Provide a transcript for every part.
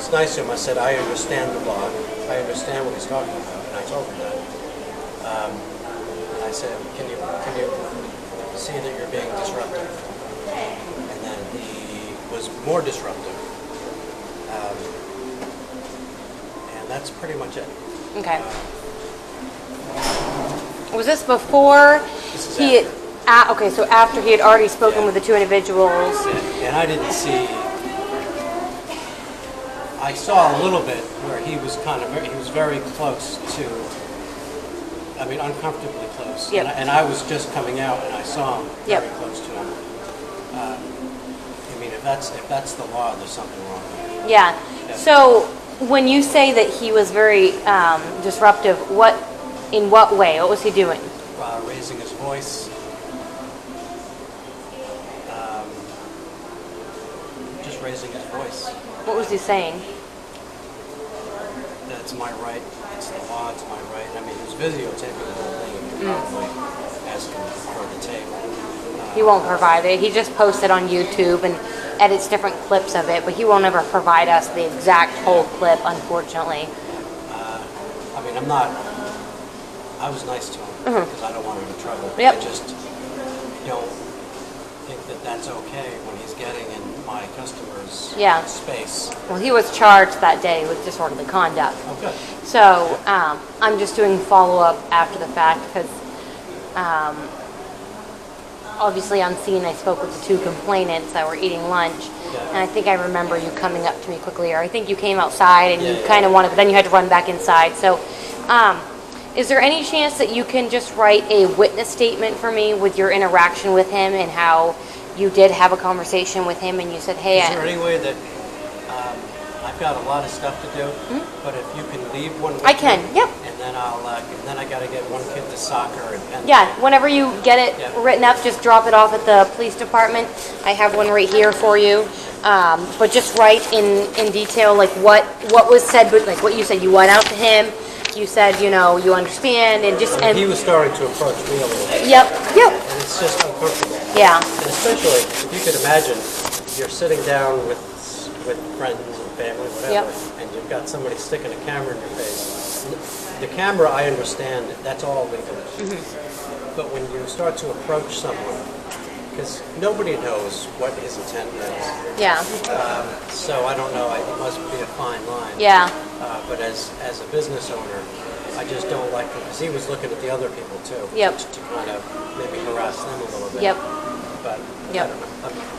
was nice to him. I said, I understand the law. I understand what he's talking about, and I told him that. And I said, can you see that you're being disruptive? And then he was more disruptive. And that's pretty much it. Okay. Was this before he had... Okay, so after he had already spoken with the two individuals. And I didn't see... I saw a little bit where he was he was very close to, I mean, uncomfortably close. Yep. And I was just coming out and I saw him very close to him. I mean, if that's the law, there's something wrong there. Yeah. So when you say that he was very disruptive, in what way? What was he doing? Raising his voice. Just raising his voice. What was he saying? That's my right. It's the law. It's my right. I mean, he was videotaping the whole thing. You could probably ask him for the tape. He won't provide it. He just posts it on YouTube and edits different clips of it, but he won't ever provide us the exact whole clip, unfortunately. I mean, I was nice to him because I don't want him in trouble. Yep. I just don't think that that's okay when he's getting in my customer's space. Well, he was charged that day with disorderly conduct. Oh, good. So I'm just doing follow-up after the fact because obviously on scene I spoke with the two complainants that were eating lunch. Yeah. And I think I remember you coming up to me quickly, or I think you came outside and you kind of wanted, but then you had to run back inside. So is there any chance that you can just write a witness statement for me with your interaction with him and how you did have a conversation with him and you said, hey... Is there any way that I've got a lot of stuff to do, but if you can leave one with I can, me, yep. and then I got to get one kid to soccer and pen. Yeah, whenever you get it written up, just drop it off at the police department. I have one right here for you. But just write in detail like what was said, but like what you said. You went out to him. You said, you know, you understand, and just... He was starting to approach me a little bit. Yep. And it's just uncomfortable. Yeah. And especially, if you could imagine, you're sitting down with friends and family, whatever, and you've got somebody sticking a camera in your face. The camera, I understand, that's all legal. But when you start to approach someone, because nobody knows what his intent is. Yeah. So I don't know, it must be a fine line. Yeah. But as a business owner, I just don't like it, because he was looking at the other people too. Yep. To kind of maybe harass them a little bit. Yep. But Yep.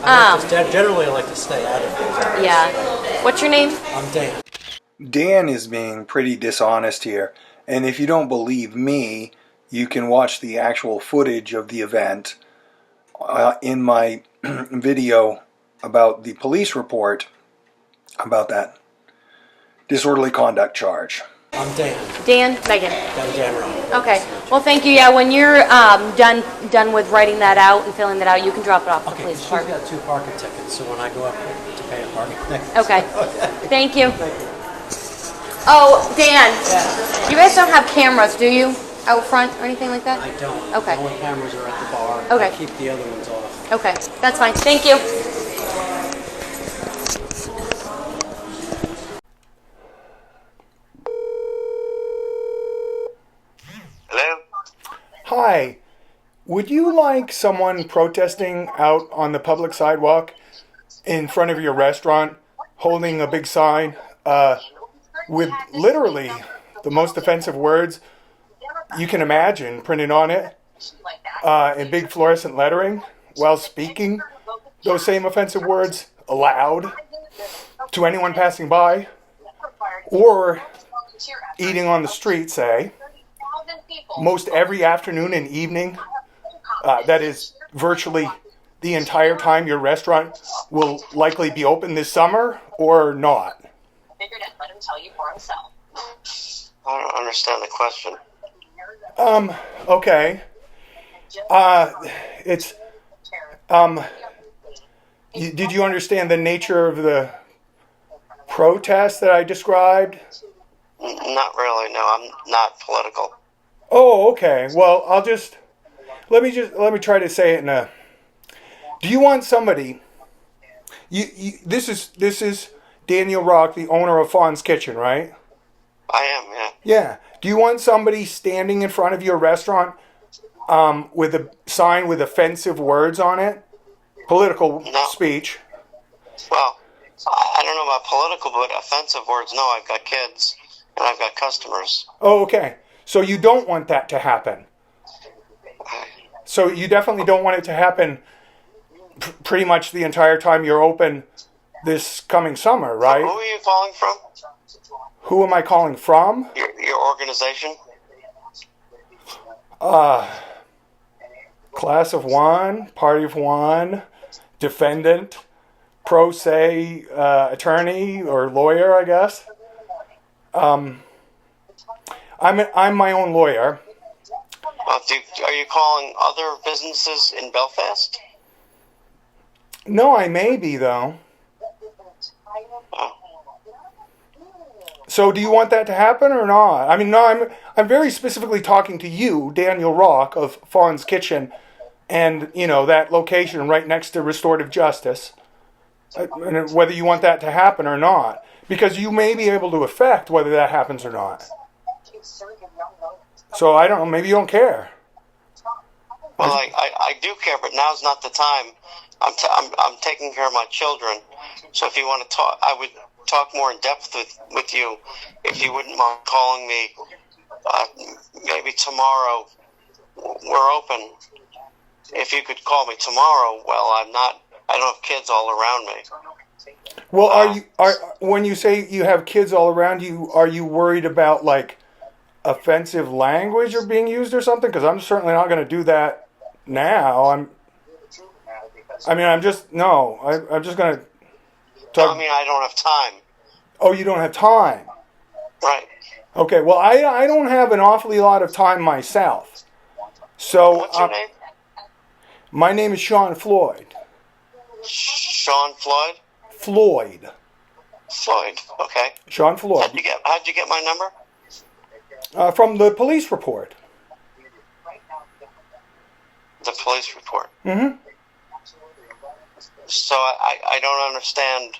I don't know. Generally, I like to stay out of things. Yeah. What's your name? I'm Dan. Dan is being pretty dishonest here. And if you don't believe me, you can watch the actual footage of the event in my video about the police report about that disorderly conduct charge. I'm Dan. Dan? Megan. I'm Dan Rowe. Okay. Well, thank you. Yeah, when you're done with writing that out and filling that out, you can drop it off at the police She's department. got 2 parking tickets, so when I go up to pay a parking ticket. Okay. Thank you. Thank you. Oh, Dan. You guys don't have cameras, do you? Out front or anything like that? I don't. Okay. The only cameras are at the bar. Okay. I keep the other ones off. Okay. That's fine. Thank you. Hello? Hi, would you like someone protesting out on the public sidewalk in front of your restaurant holding a big sign with literally the most offensive words you can imagine printed on it in big fluorescent lettering while speaking those same offensive words aloud to anyone passing by or eating on the street, say, most every afternoon and evening, that is virtually the entire time your restaurant will likely be open this summer or not? Figured I'd let him tell you for himself. I don't understand the question. Okay. Did you understand the nature of the protest that I described? Not really, no, I'm not political. Oh, okay. Well, let me try to say it in do you want somebody, this is Daniel Rock, the owner of Fawn's Kitchen, right? I am, yeah. Yeah. Do you want somebody standing in front of your restaurant with a sign with offensive words on it? Political speech. Well, I don't know about political, but offensive words, no. I've got kids and I've got customers. Oh, okay. So you don't want that to happen. So you definitely don't want it to happen pretty much the entire time you're open this coming summer, right? Who are you calling from? Who am I calling from? Your organization? Class of one, party of one, defendant, pro se attorney or lawyer, I guess. I'm my own lawyer. Are you calling other businesses in Belfast? No, I may be though. Oh. So do you want that to happen or not? I mean, no, I'm very specifically talking to you, Daniel Rock of Fawn's Kitchen, and that location right next to Restorative Justice. And whether you want that to happen or not, because you may be able to affect whether that happens or not. So I don't know. Maybe you don't care. Well, I do care, but now's not the time. I'm taking care of my children. So if you want to talk, I would talk more in depth with you if you wouldn't mind calling me. Maybe tomorrow. We're open. If you could call me tomorrow, well, I don't have kids all around me. Well, when you say you have kids all around you, are you worried about like offensive language or being used or something? Because I'm certainly not going to do that now. I'm just going to talk. I don't have time. Oh, you don't have time. Right. Okay. Well, I don't have an awfully lot of time myself. So what's your name? My name is Sean Floyd. Sean Floyd? Floyd. Okay. Sean Floyd. How'd you get my number? From the police report. The police report. Mm-hmm. So I don't understand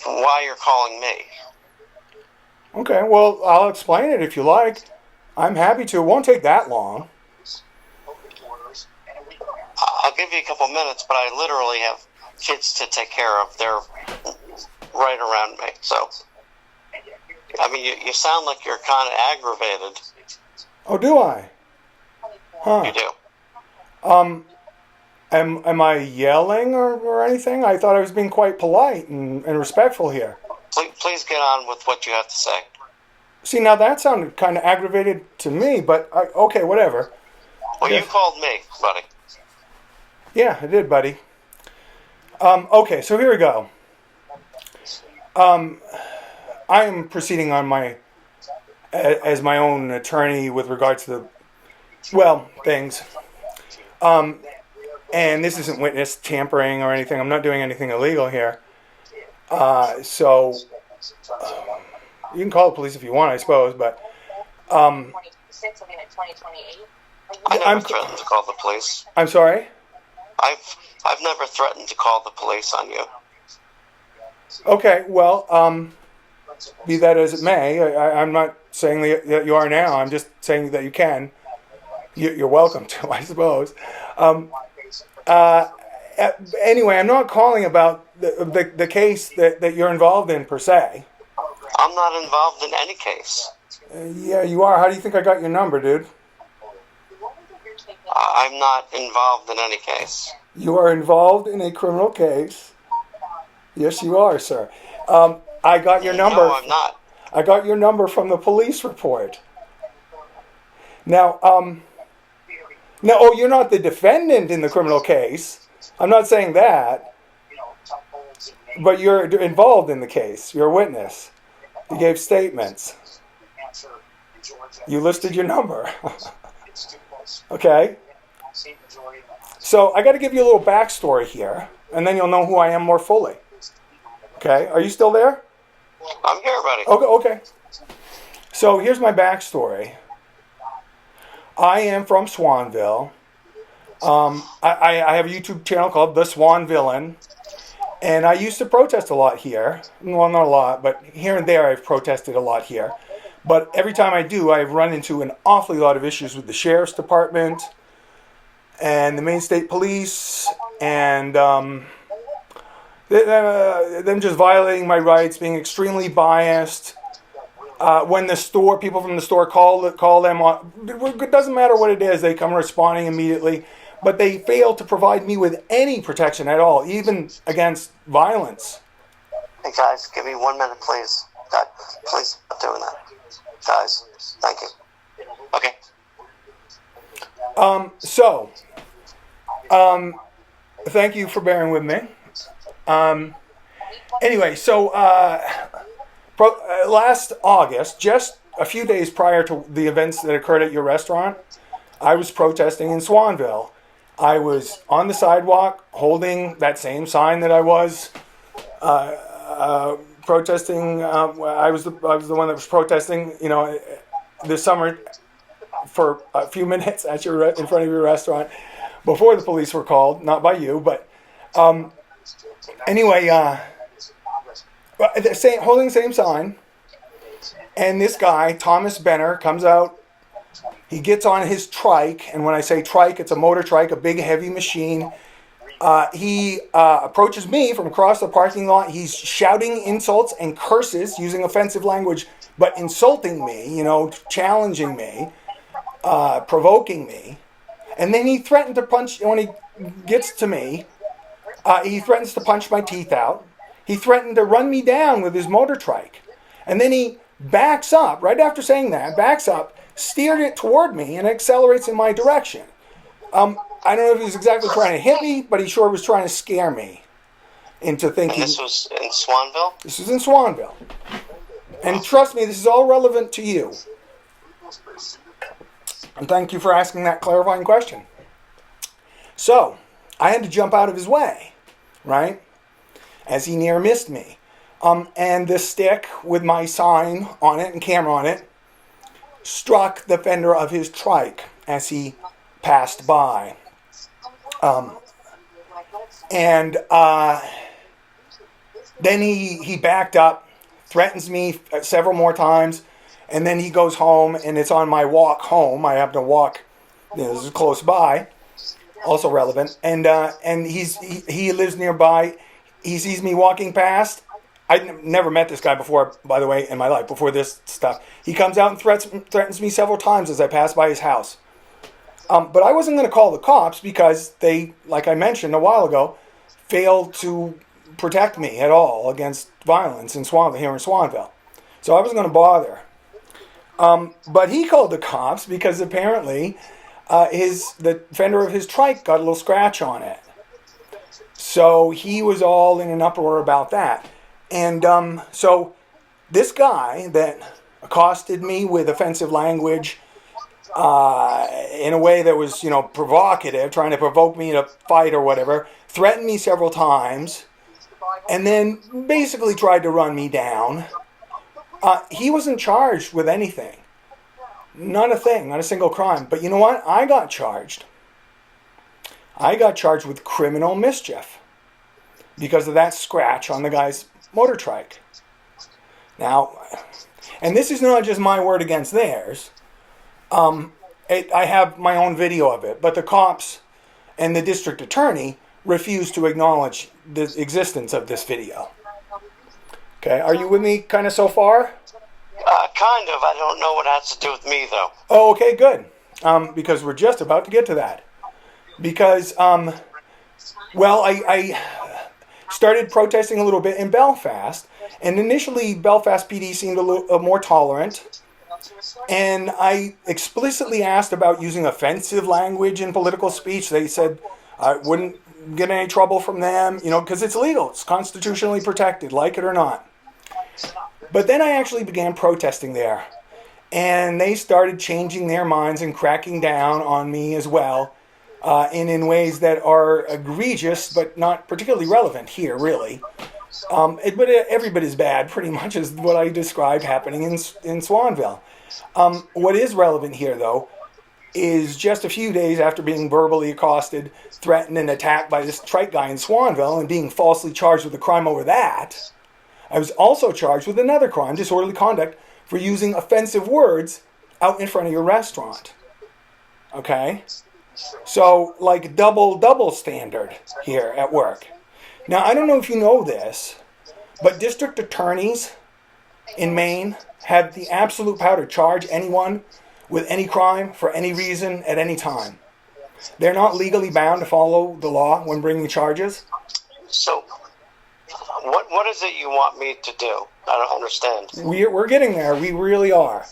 why you're calling me. Okay, well, I'll explain it if you like. I'm happy to. It won't take that long. I'll give you a couple minutes, but I literally have kids to take care of. They're right around me. So, you sound like you're kind of aggravated. Oh, do I? Huh. You do. Am I yelling or anything? I thought I was being quite polite and respectful here. Please get on with what you have to say. See, now that sounded kind of aggravated to me, but okay, whatever. Well, you called me, buddy. Yeah, I did, buddy. Okay, so here we go. I am proceeding on as my own attorney with regards to things. And this isn't witness tampering or anything. I'm not doing anything illegal here. So you can call the police if you want, I suppose, but I never threatened to call the police. I'm sorry? I've never threatened to call the police on you. Okay, well, be that as it may, I'm not saying that you are now. I'm just saying that you can. You're welcome to, I suppose. Anyway, I'm not calling about the case that you're involved in per se. I'm not involved in any case. Yeah, you are. How do you think I got your number, dude? I'm not involved in any case. You are involved in a criminal case. Yes, you are, sir. I got your number. No, I'm not. I got your number from the police report. Now, you're not the defendant in the criminal case. I'm not saying that. But you're involved in the case. You're a witness. You gave statements. You listed your number. Okay? So I got to give you a little backstory here, and then you'll know who I am more fully. Okay? Are you still there? I'm here, buddy. Okay. So here's my backstory. I am from Swanville. I have a YouTube channel called The Swanvillan, And I used to protest a lot here. Well, not a lot, but here and there I've protested a lot here. But every time I do, I've run into an awfully lot of issues with the sheriff's department and the Maine State Police, and them just violating my rights, being extremely biased. When the store, people from the store call them on, it doesn't matter what it is, they come responding immediately. But they fail to provide me with any protection at all, even against violence. Hey guys, give me 1 minute, please. God, please stop doing that. Guys, thank you. Okay. Thank you for bearing with me. Anyway, so last August, just a few days prior to the events that occurred at your restaurant, I was protesting in Swanville. I was on the sidewalk holding that same sign that I was protesting. I was the one that was protesting, this summer for a few minutes in front of your restaurant before the police were called, not by you, but anyway, holding the same sign, and this guy, Thomas Benner, comes out. He gets on his trike, and when I say trike, it's a motor trike, a big heavy machine. He approaches me from across the parking lot. He's shouting insults and curses, using offensive language, but insulting me, challenging me, provoking me. And then he threatened to punch, when he gets to me, he threatens to punch my teeth out. He threatened to run me down with his motor trike. And then he backs up, right after saying that, steered it toward me and accelerates in my direction. I don't know if he was exactly trying to hit me, but he sure was trying to scare me into thinking... And this was in Swanville? This was in Swanville. And trust me, this is all relevant to you. And thank you for asking that clarifying question. So, I had to jump out of his way, right? As he near missed me. And the stick with my sign on it and camera on it struck the fender of his trike as he passed by. Then he backed up, threatens me several more times, and then he goes home, and it's on my walk home. I have to walk, this is close by, also relevant, and he lives nearby. He sees me walking past. I'd never met this guy before, by the way, in my life, before this stuff. He comes out and threatens me several times as I pass by his house. But I wasn't going to call the cops because they, like I mentioned a while ago, failed to protect me at all against violence here in Swanville. So I wasn't going to bother. But he called the cops because apparently the fender of his trike got a little scratch on it. So he was all in an uproar about that. And so this guy that accosted me with offensive language in a way that was, provocative, trying to provoke me to fight or whatever, threatened me several times, and then basically tried to run me down. He wasn't charged with anything. Not a thing, not a single crime. But you know what? I got charged. I got charged with criminal mischief because of that scratch on the guy's motor trike. Now, and this is not just my word against theirs. I have my own video of it, but the cops and the district attorney refused to acknowledge the existence of this video. Okay, are you with me kind of so far? Kind of. I don't know what it has to do with me, though. Oh, okay, good. Because we're just about to get to that. Because, I started protesting a little bit in Belfast, and initially Belfast PD seemed a little more tolerant, and I explicitly asked about using offensive language in political speech. They said I wouldn't get any trouble from them, because it's legal, it's constitutionally protected, like it or not. But then I actually began protesting there, and they started changing their minds and cracking down on me as well, in ways that are egregious but not particularly relevant here, really. But everybody's bad, pretty much, is what I described happening in Swanville. What is relevant here, though, is just a few days after being verbally accosted, threatened, and attacked by this trite guy in Swanvillan and being falsely charged with a crime over that, I was also charged with another crime, disorderly conduct, for using offensive words out in front of your restaurant. Okay? So, like double standard here at work. Now, I don't know if you know this, but district attorneys in Maine have the absolute power to charge anyone with any crime for any reason at any time. They're not legally bound to follow the law when bringing charges. So, what is it you want me to do? I don't understand. We're getting there. We really are.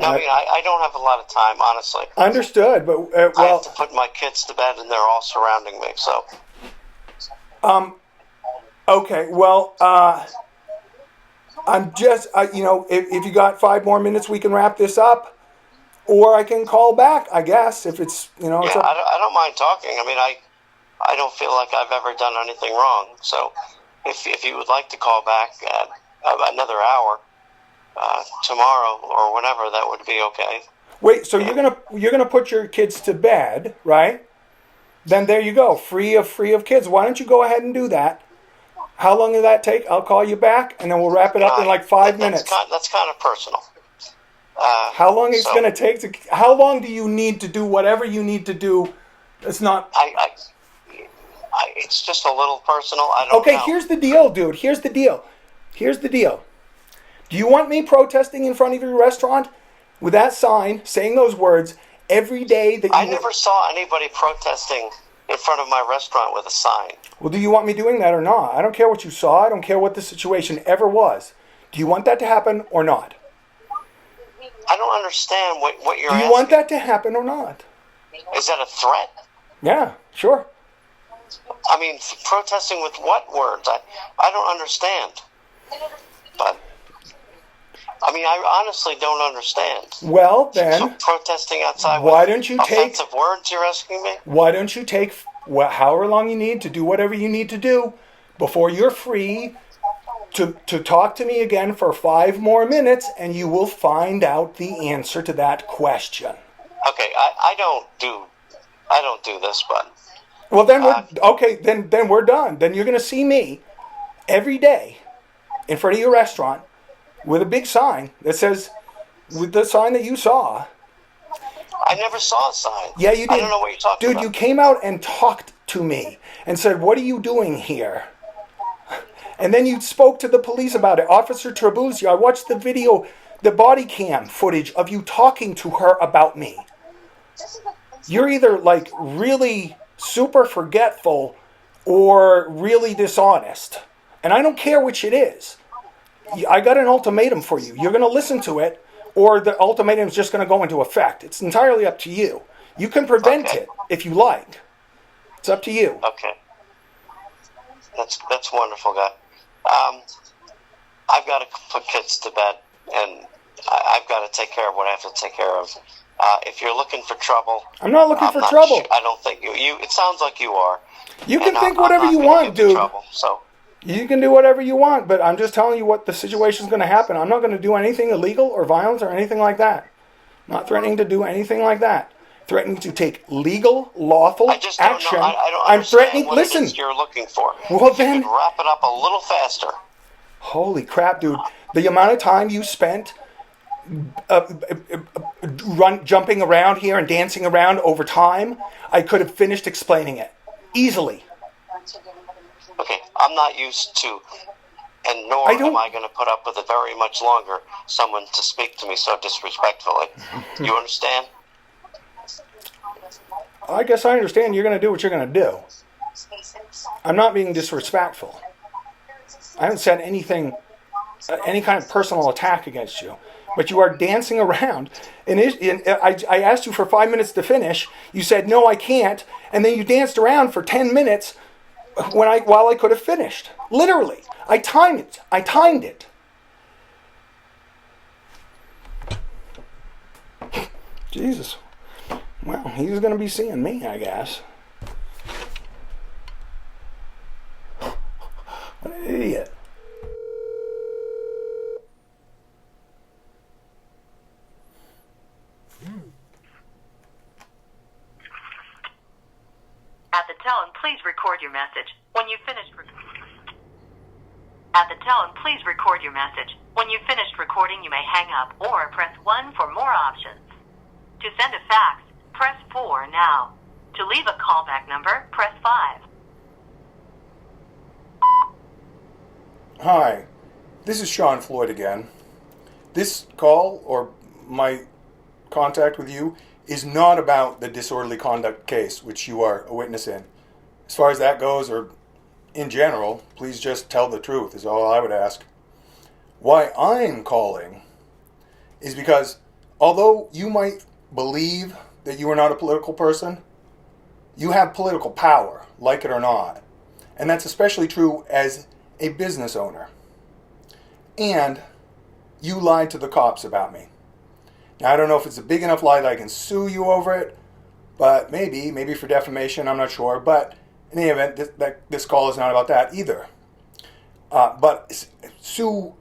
No, I mean, I don't have a lot of time, honestly. Understood, but I have to put my kids to bed, and they're all surrounding me. So, okay. Well, I'm just, if you got 5 more minutes, we can wrap this up, or I can call back. I guess if it's, it's up. I don't mind talking. I mean, I don't feel like I've ever done anything wrong. So, if you would like to call back at another hour. Tomorrow or whenever, that would be okay. Wait, so you're gonna put your kids to bed, right? Then there you go, free of kids. Why don't you go ahead and do that? How long does that take? I'll call you back, and then we'll wrap it up in like 5 minutes. That's kind of personal. How long it's gonna take to? How long do you need to do whatever you need to do? It's not. It's just a little personal. I don't know. Okay, here's the deal, dude. Here's the deal. Do you want me protesting in front of your restaurant with that sign saying those words every day that you... I never saw anybody protesting in front of my restaurant with a sign. Well, do you want me doing that or not? I don't care what you saw. I don't care what the situation ever was. Do you want that to happen or not? I don't understand what you're asking. Do you want that to happen or not? Is that a threat? Yeah, sure. I mean, protesting with what words? I don't understand. But... I mean, I honestly don't understand. Well, then... So protesting outside why with don't you offensive words, you're asking me? Why don't you take however long you need to do whatever you need to do before you're free to talk to me again for 5 more minutes, and you will find out the answer to that question. Okay, I don't do this, but... Well, then then we're done. Then you're going to see me every day in front of your restaurant with a big sign that says, with the sign that you saw. I never saw a sign. Yeah, you did. I don't know what you're talking about. Dude, you came out and talked to me and said, what are you doing here? And then you spoke to the police about it. Officer Trabuzio, I watched the video, the body cam footage of you talking to her about me. You're either like really super forgetful or really dishonest. And I don't care which it is. I got an ultimatum for you. You're going to listen to it, or the ultimatum is just going to go into effect. It's entirely up to you. You can prevent it if you like. It's up to you. Okay. That's wonderful, guy. I've got to put kids to bed, and I've got to take care of what I have to take care of. If you're looking for trouble... I'm not looking for trouble. I don't think you... It sounds like you are. You can think whatever you want, dude. Trouble, so... You can do whatever you want, but I'm just telling you what the situation is going to happen. I'm not going to do anything illegal or violence or anything like that. Not threatening to do anything like that. Threatening to take legal, lawful action. I don't I'm threatening. What Listen. It is you're looking for. Well, if you could wrap it up a little faster. Holy crap, dude! The amount of time you spent jumping around here and dancing around over time, I could have finished explaining it easily. Okay, I'm not used to, and nor am I going to put up with it very much longer, someone to speak to me so disrespectfully. You understand? I guess I understand you're going to do what you're going to do. I'm not being disrespectful. I haven't said anything, any kind of personal attack against you. But you are dancing around. And I asked you for 5 minutes to finish. You said, no, I can't. And then you danced around for 10 minutes while I could have finished. Literally. I timed it. Jesus. Well, he's going to be seeing me, I guess. What an idiot. message. When you've finished at the tone, please record your message. When you've finished recording, you may hang up or press 1 for more options. To send a fax, press 4 now. To leave a callback number, press 5. Hi, this is Sean Floyd again. This call, or my contact with you, is not about the disorderly conduct case, which you are a witness in. As far as that goes, or in general, please just tell the truth, is all I would ask. Why I'm calling is because, although you might believe that you are not a political person, you have political power, like it or not. And that's especially true as a business owner. And you lied to the cops about me. Now, I don't know if it's a big enough lie that I can sue you over it, but maybe for defamation, I'm not sure. But in any event, this call is not about that either. But sue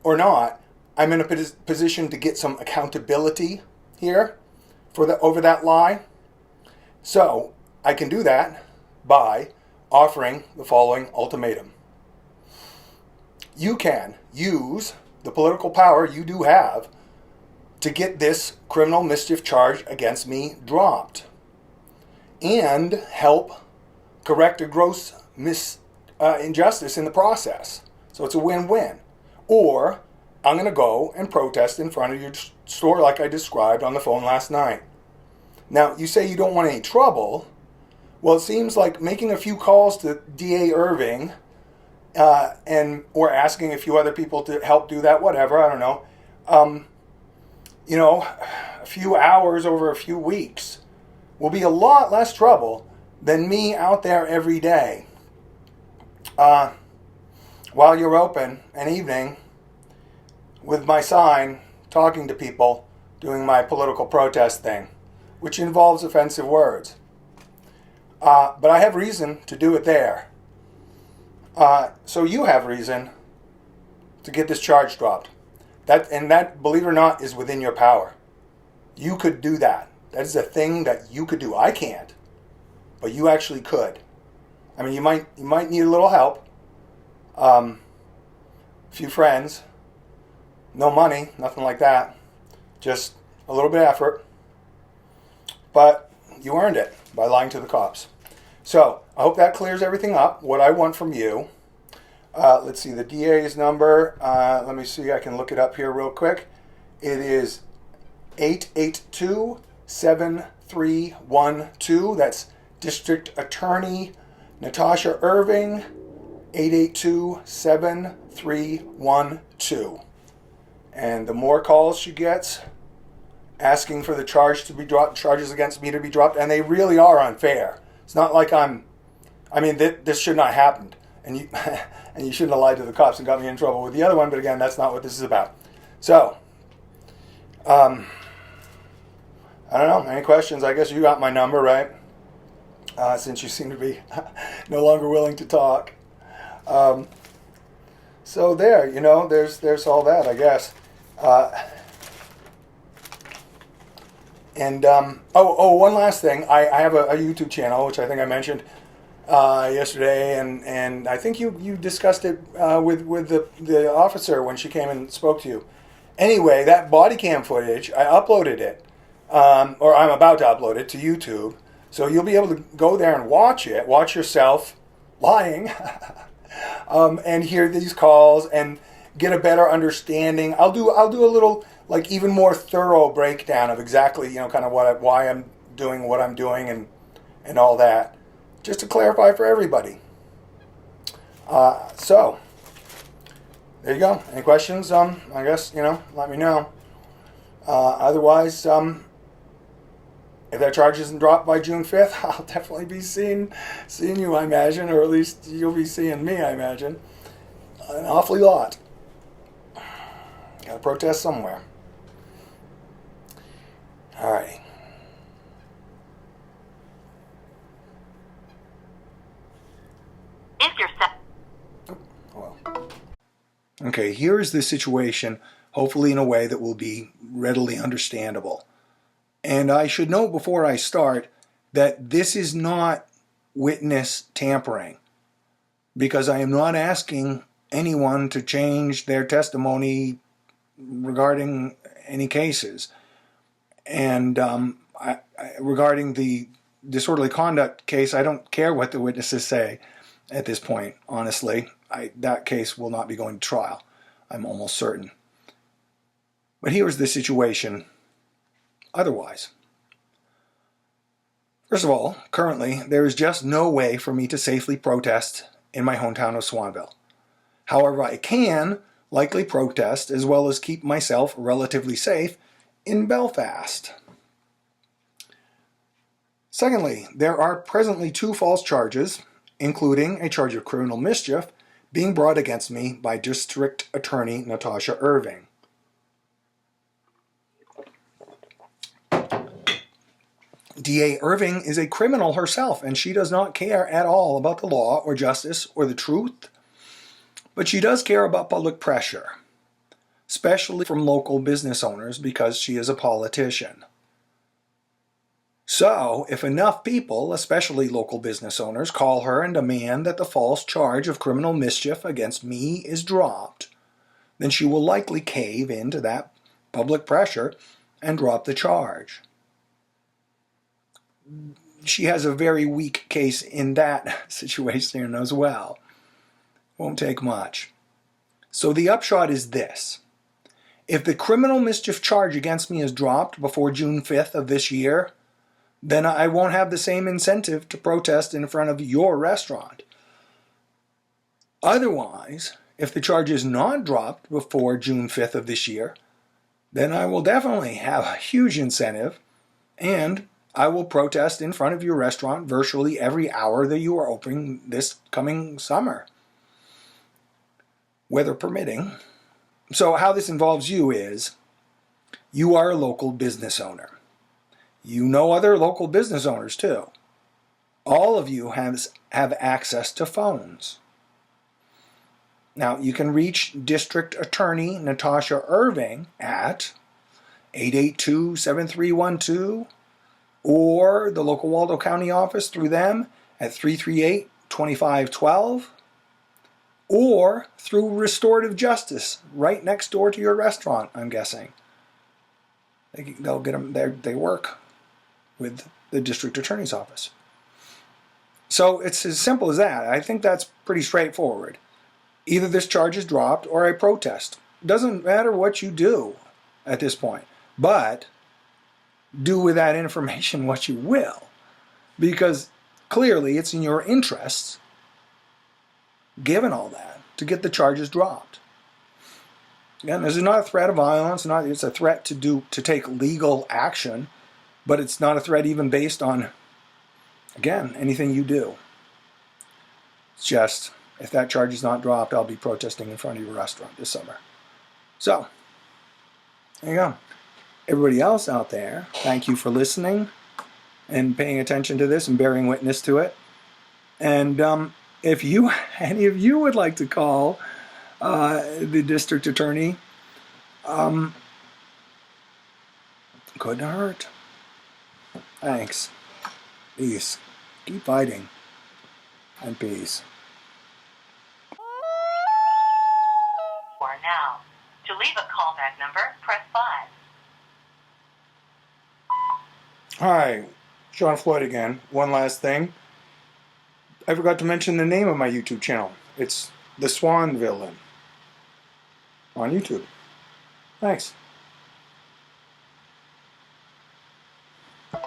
or not, I'm in a position to get some accountability here over that lie. So I can do that by offering the following ultimatum. You can use the political power you do have to get this criminal mischief charge against me dropped and help correct a gross injustice in the process. So it's a win-win. Or I'm going to go and protest in front of your store like I described on the phone last night. Now, you say you don't want any trouble. Well, it seems like making a few calls to D.A. Irving or asking a few other people to help do that, whatever, I don't know. A few hours over a few weeks will be a lot less trouble than me out there every day while you're open an evening with my sign talking to people doing my political protest thing, which involves offensive words. But I have reason to do it there. So you have reason to get this charge dropped. That, believe it or not, is within your power. You could do that. That is a thing that you could do. I can't, but you actually could. I mean, you might need a little help. A few friends. No money, nothing like that. Just a little bit of effort. But you earned it by lying to the cops. So I hope that clears everything up. What I want from you. Let's see, the DA's number. Let me see, I can look it up here real quick. It is 882-7312. That's District Attorney Natasha Irving, 882-7312. And the more calls she gets asking for the charges against me to be dropped, and they really are unfair. It's not like this should not have happened. And you and you shouldn't have lied to the cops and got me in trouble with the other one, but again, that's not what this is about. So, I don't know, any questions? I guess you got my number, right? Since you seem to be no longer willing to talk. So there, there's all that, I guess. One last thing. I have a YouTube channel, which I think I mentioned yesterday, and I think you discussed it with the officer when she came and spoke to you. Anyway, that body cam footage, I uploaded it, or I'm about to upload it to YouTube, so you'll be able to go there and watch yourself lying, and hear these calls and get a better understanding. I'll do a little, like, even more thorough breakdown of exactly, kind of why I'm doing what I'm doing and all that, just to clarify for everybody. So there you go. Any questions? I guess, let me know. Otherwise, if that charge isn't dropped by June 5th, I'll definitely be seeing you, I imagine, or at least you'll be seeing me, I imagine, an awfully lot. Got to protest somewhere. All right. If you're set. Okay, here is the situation, hopefully in a way that will be readily understandable. And I should note before I start that this is not witness tampering, because I am not asking anyone to change their testimony regarding any cases. And regarding the disorderly conduct case, I don't care what the witnesses say at this point, honestly. That case will not be going to trial, I'm almost certain. But here's the situation otherwise. First of all, currently, there is just no way for me to safely protest in my hometown of Swanville. However, I can likely protest as well as keep myself relatively safe in Belfast. Secondly, there are presently 2 false charges, including a charge of criminal mischief, being brought against me by District Attorney Natasha Irving. DA Irving is a criminal herself, and she does not care at all about the law or justice or the truth, but she does care about public pressure, especially from local business owners, because she is a politician. So, if enough people, especially local business owners, call her and demand that the false charge of criminal mischief against me is dropped, then she will likely cave into that public pressure and drop the charge. She has a very weak case in that situation as well. Won't take much. So the upshot is this. If the criminal mischief charge against me is dropped before June 5th of this year, then I won't have the same incentive to protest in front of your restaurant. Otherwise, if the charge is not dropped before June 5th of this year, then I will definitely have a huge incentive, and I will protest in front of your restaurant virtually every hour that you are open this coming summer, weather permitting. So how this involves you is, you are a local business owner. You know other local business owners too. All of you have access to phones. Now, you can reach District Attorney Natasha Irving at 882-7312, or the local Waldo County office through them at 338-2512, or through Restorative Justice right next door to your restaurant, I'm guessing. They'll get them there. They work with the district attorney's office. So it's as simple as that. I think that's pretty straightforward. Either this charge is dropped or I protest. Doesn't matter what you do at this point. But do with that information what you will. Because clearly it's in your interests, given all that, to get the charges dropped. Again, this is not a threat of violence. It's a threat to take legal action. But it's not a threat even based on, again, anything you do. It's just, if that charge is not dropped, I'll be protesting in front of your restaurant this summer. So, there you go. Everybody else out there, thank you for listening and paying attention to this and bearing witness to it. And if any of you would like to call the district attorney, couldn't hurt. Thanks. Peace. Keep fighting. And peace. Or now. To leave a callback number, press 5. Hi, Sean Floyd again. One last thing. I forgot to mention the name of my YouTube channel. It's the Swanvillan on YouTube. Thanks.